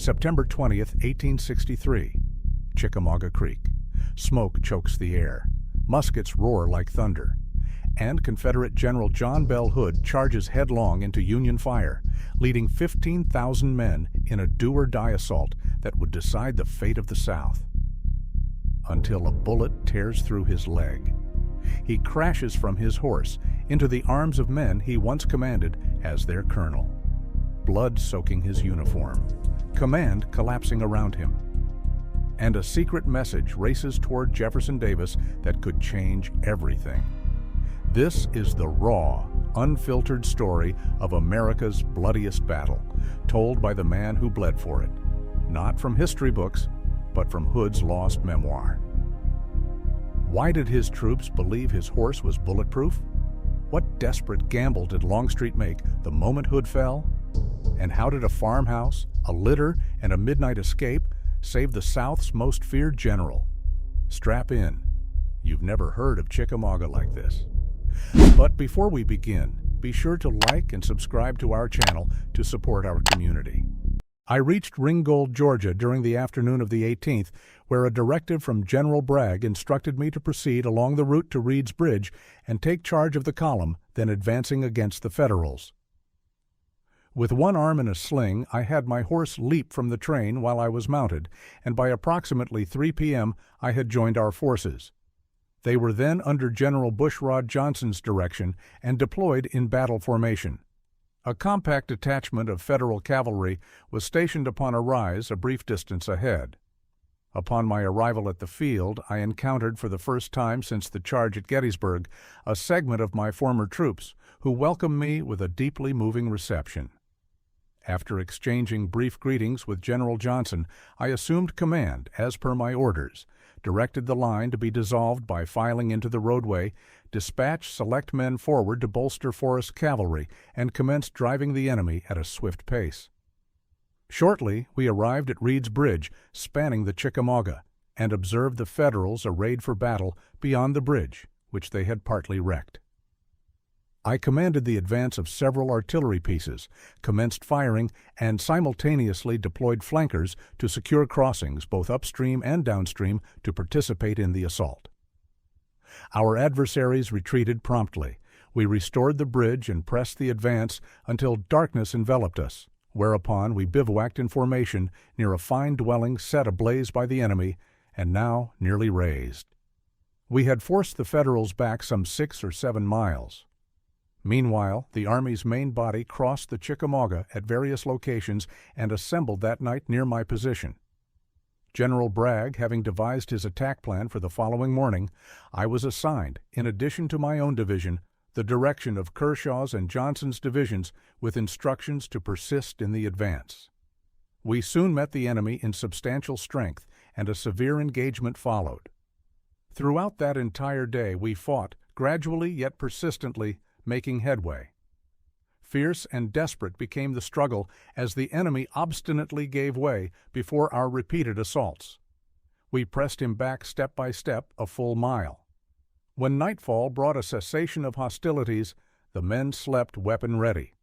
September 20th, 1863. Chickamauga Creek. Smoke chokes the air. Muskets roar like thunder. And Confederate General John Bell Hood charges headlong into Union fire, leading 15,000 men in a do-or-die assault that would decide the fate of the South. Until a bullet tears through his leg. He crashes from his horse into the arms of men he once commanded as their colonel. Blood soaking his uniform. Command collapsing around him. And a secret message races toward Jefferson Davis that could change everything. This is the raw, unfiltered story of America's bloodiest battle, told by the man who bled for it. Not from history books, but from Hood's lost memoir. Why did his troops believe his horse was bulletproof? What desperate gamble did Longstreet make the moment Hood fell? And how did a farmhouse, a litter, and a midnight escape save the South's most feared general? Strap in. You've never heard of Chickamauga like this. But before we begin, be sure to like and subscribe to our channel to support our community. I reached Ringgold, Georgia during the afternoon of the 18th, where a directive from General Bragg instructed me to proceed along the route to Reed's Bridge and take charge of the column, then advancing against the Federals. With one arm in a sling, I had my horse leap from the train while I was mounted, and by approximately 3 p.m. I had joined our forces. They were then under General Bushrod Johnson's direction and deployed in battle formation. A compact detachment of Federal cavalry was stationed upon a rise a brief distance ahead. Upon my arrival at the field, I encountered for the first time since the charge at Gettysburg a segment of my former troops who welcomed me with a deeply moving reception. After exchanging brief greetings with General Johnson, I assumed command as per my orders, directed the line to be dissolved by filing into the roadway, dispatched select men forward to bolster Forrest's cavalry, and commenced driving the enemy at a swift pace. Shortly, we arrived at Reed's Bridge, spanning the Chickamauga, and observed the Federals arrayed for battle beyond the bridge, which they had partly wrecked. I commanded the advance of several artillery pieces, commenced firing, and simultaneously deployed flankers to secure crossings both upstream and downstream to participate in the assault. Our adversaries retreated promptly. We restored the bridge and pressed the advance until darkness enveloped us, whereupon we bivouacked in formation near a fine dwelling set ablaze by the enemy and now nearly razed. We had forced the Federals back some 6 or 7 miles. Meanwhile, the Army's main body crossed the Chickamauga at various locations and assembled that night near my position. General Bragg having devised his attack plan for the following morning, I was assigned, in addition to my own division, the direction of Kershaw's and Johnson's divisions with instructions to persist in the advance. We soon met the enemy in substantial strength, and a severe engagement followed. Throughout that entire day we fought, gradually yet persistently, making headway. Fierce and desperate became the struggle as the enemy obstinately gave way before our repeated assaults. We pressed him back step by step a full mile. When nightfall brought a cessation of hostilities, the men slept weapon ready.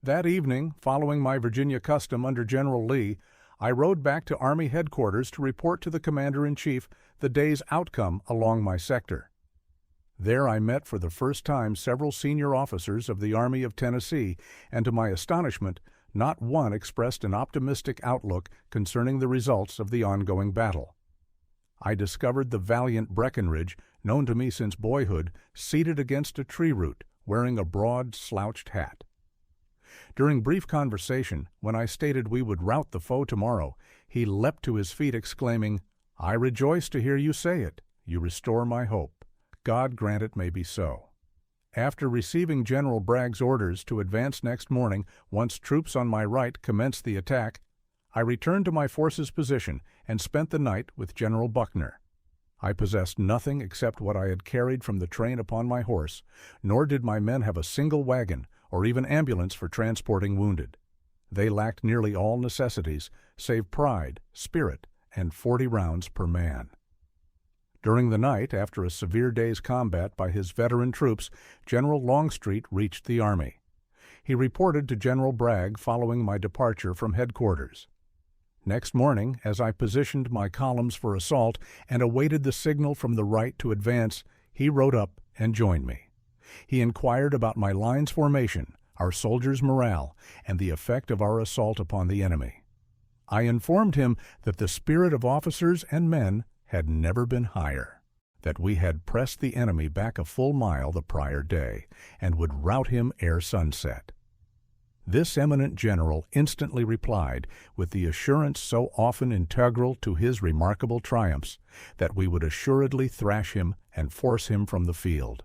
That evening, following my Virginia custom under General Lee, I rode back to Army headquarters to report to the Commander-in-Chief the day's outcome along my sector. There I met for the first time several senior officers of the Army of Tennessee, and to my astonishment, not one expressed an optimistic outlook concerning the results of the ongoing battle. I discovered the valiant Breckinridge, known to me since boyhood, seated against a tree root, wearing a broad, slouched hat. During brief conversation, when I stated we would rout the foe tomorrow, he leapt to his feet exclaiming, "I rejoice to hear you say it. You restore my hope. God grant it may be so." After receiving General Bragg's orders to advance next morning, once troops on my right commenced the attack, I returned to my force's position and spent the night with General Buckner. I possessed nothing except what I had carried from the train upon my horse, nor did my men have a single wagon or even ambulance for transporting wounded. They lacked nearly all necessities, save pride, spirit, and 40 rounds per man. During the night, after a severe day's combat by his veteran troops, General Longstreet reached the Army. He reported to General Bragg following my departure from headquarters. Next morning, as I positioned my columns for assault and awaited the signal from the right to advance, he rode up and joined me. He inquired about my line's formation, our soldiers' morale, and the effect of our assault upon the enemy. I informed him that the spirit of officers and men had never been higher, that we had pressed the enemy back a full mile the prior day, and would rout him ere sunset. This eminent general instantly replied, with the assurance so often integral to his remarkable triumphs, that we would assuredly thrash him and force him from the field.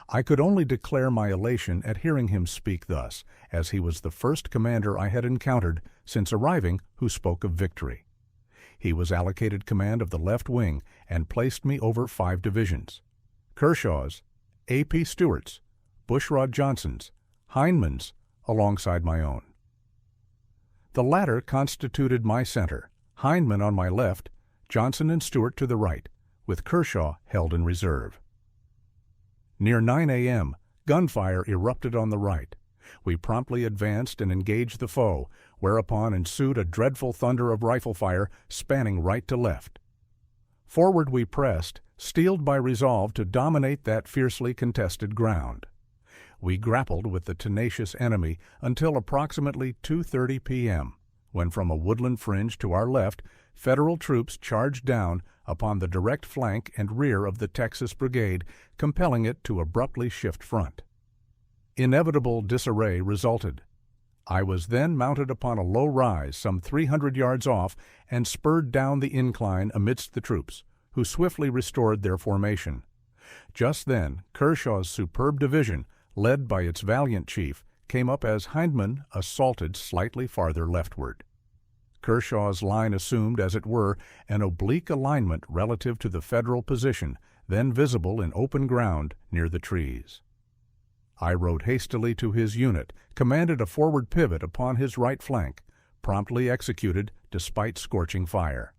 I could only declare my elation at hearing him speak thus, as he was the first commander I had encountered since arriving who spoke of victory. He was allocated command of the left wing and placed me over 5 divisions: Kershaw's, A.P. Stewart's, Bushrod Johnson's, Hindman's, alongside my own. The latter constituted my center, Hindman on my left, Johnson and Stewart to the right, with Kershaw held in reserve. Near 9 a.m., gunfire erupted on the right. We promptly advanced and engaged the foe, whereupon ensued a dreadful thunder of rifle fire spanning right to left. Forward we pressed, steeled by resolve to dominate that fiercely contested ground. We grappled with the tenacious enemy until approximately 2:30 p.m., when from a woodland fringe to our left, Federal troops charged down upon the direct flank and rear of the Texas Brigade, compelling it to abruptly shift front. Inevitable disarray resulted. I was then mounted upon a low rise some 300 yards off and spurred down the incline amidst the troops, who swiftly restored their formation. Just then, Kershaw's superb division, led by its valiant chief, came up as Hindman assaulted slightly farther leftward. Kershaw's line assumed, as it were, an oblique alignment relative to the Federal position, then visible in open ground near the trees. I rode hastily to his unit, commanded a forward pivot upon his right flank, promptly executed despite scorching fire.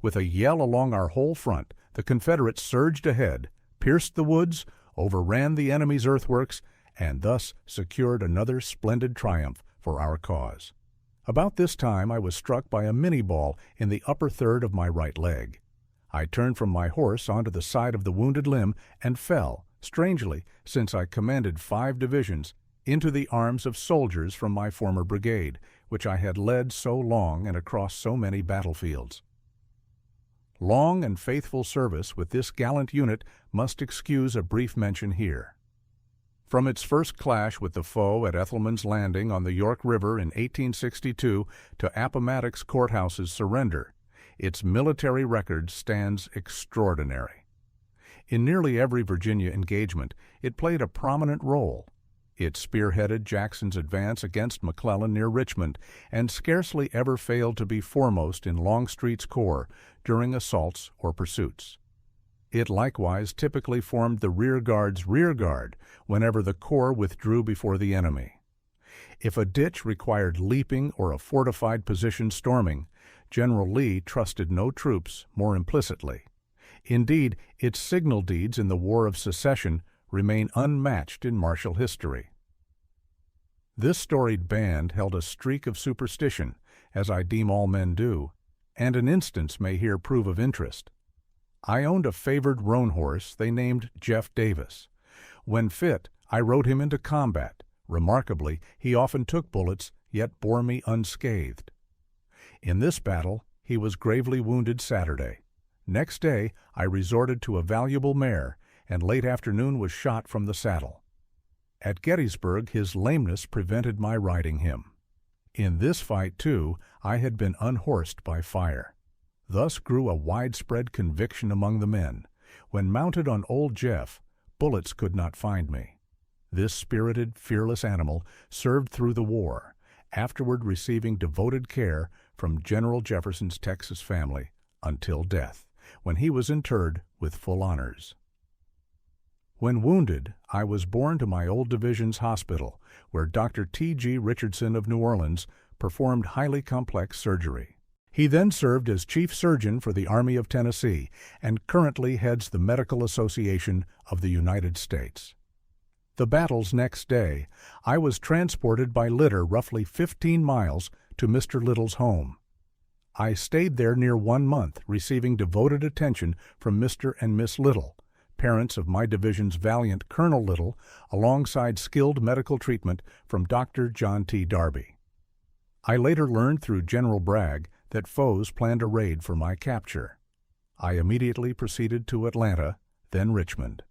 With a yell along our whole front, the Confederates surged ahead, pierced the woods, overran the enemy's earthworks, and thus secured another splendid triumph for our cause. About this time I was struck by a minie-ball in the upper third of my right leg. I turned from my horse onto the side of the wounded limb and fell, strangely, since I commanded 5 divisions, into the arms of soldiers from my former brigade, which I had led so long and across so many battlefields. Long and faithful service with this gallant unit must excuse a brief mention here. From its first clash with the foe at Ethelman's Landing on the York River in 1862 to Appomattox Courthouse's surrender, its military record stands extraordinary. In nearly every Virginia engagement, it played a prominent role. It spearheaded Jackson's advance against McClellan near Richmond, and scarcely ever failed to be foremost in Longstreet's corps during assaults or pursuits. It likewise typically formed the rear guard's rear guard whenever the corps withdrew before the enemy. If a ditch required leaping or a fortified position storming, General Lee trusted no troops more implicitly. Indeed, its signal deeds in the War of Secession remain unmatched in martial history. This storied band held a streak of superstition, as I deem all men do, and an instance may here prove of interest. I owned a favored roan horse they named Jeff Davis. When fit, I rode him into combat. Remarkably, he often took bullets, yet bore me unscathed. In this battle, he was gravely wounded Saturday. Next day, I resorted to a valuable mare, and late afternoon was shot from the saddle. At Gettysburg, his lameness prevented my riding him. In this fight, too, I had been unhorsed by fire. Thus grew a widespread conviction among the men. When mounted on old Jeff, bullets could not find me. This spirited, fearless animal served through the war, afterward receiving devoted care from General Jefferson's Texas family until death, when he was interred with full honors. When wounded, I was borne to my old division's hospital, where Dr. T.G. Richardson of New Orleans performed highly complex surgery. He then served as chief surgeon for the Army of Tennessee and currently heads the Medical Association of the United States. The battle's next day, I was transported by litter roughly 15 miles to Mr. Little's home. I stayed there near 1 month, receiving devoted attention from Mr. and Miss Little, parents of my division's valiant Colonel Little, alongside skilled medical treatment from Dr. John T. Darby. I later learned through General Bragg that foes planned a raid for my capture. I immediately proceeded to Atlanta, then Richmond.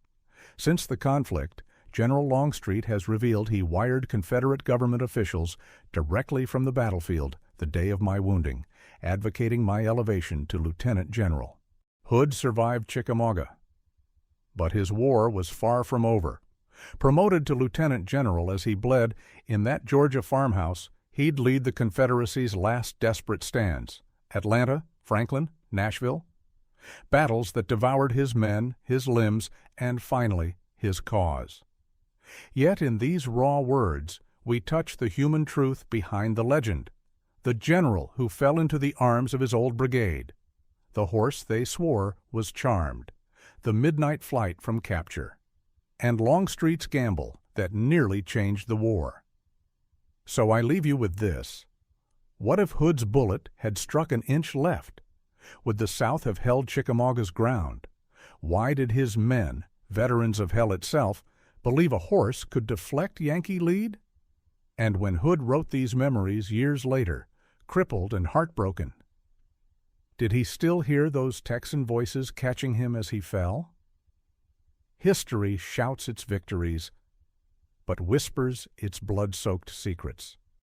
Since the conflict, General Longstreet has revealed he wired Confederate government officials directly from the battlefield the day of my wounding, advocating my elevation to lieutenant general. Hood survived Chickamauga, but his war was far from over. Promoted to lieutenant general as he bled in that Georgia farmhouse, he'd lead the Confederacy's last desperate stands: Atlanta, Franklin, Nashville. Battles that devoured his men, his limbs, and finally, his cause. Yet in these raw words, we touch the human truth behind the legend. The general who fell into the arms of his old brigade. The horse they swore was charmed. The midnight flight from capture. And Longstreet's gamble that nearly changed the war. So I leave you with this. What if Hood's bullet had struck an inch left? Would the South have held Chickamauga's ground? Why did his men, veterans of hell itself, believe a horse could deflect Yankee lead? And when Hood wrote these memories years later, crippled and heartbroken, did he still hear those Texan voices catching him as he fell? History shouts its victories, but whispers its blood-soaked secrets.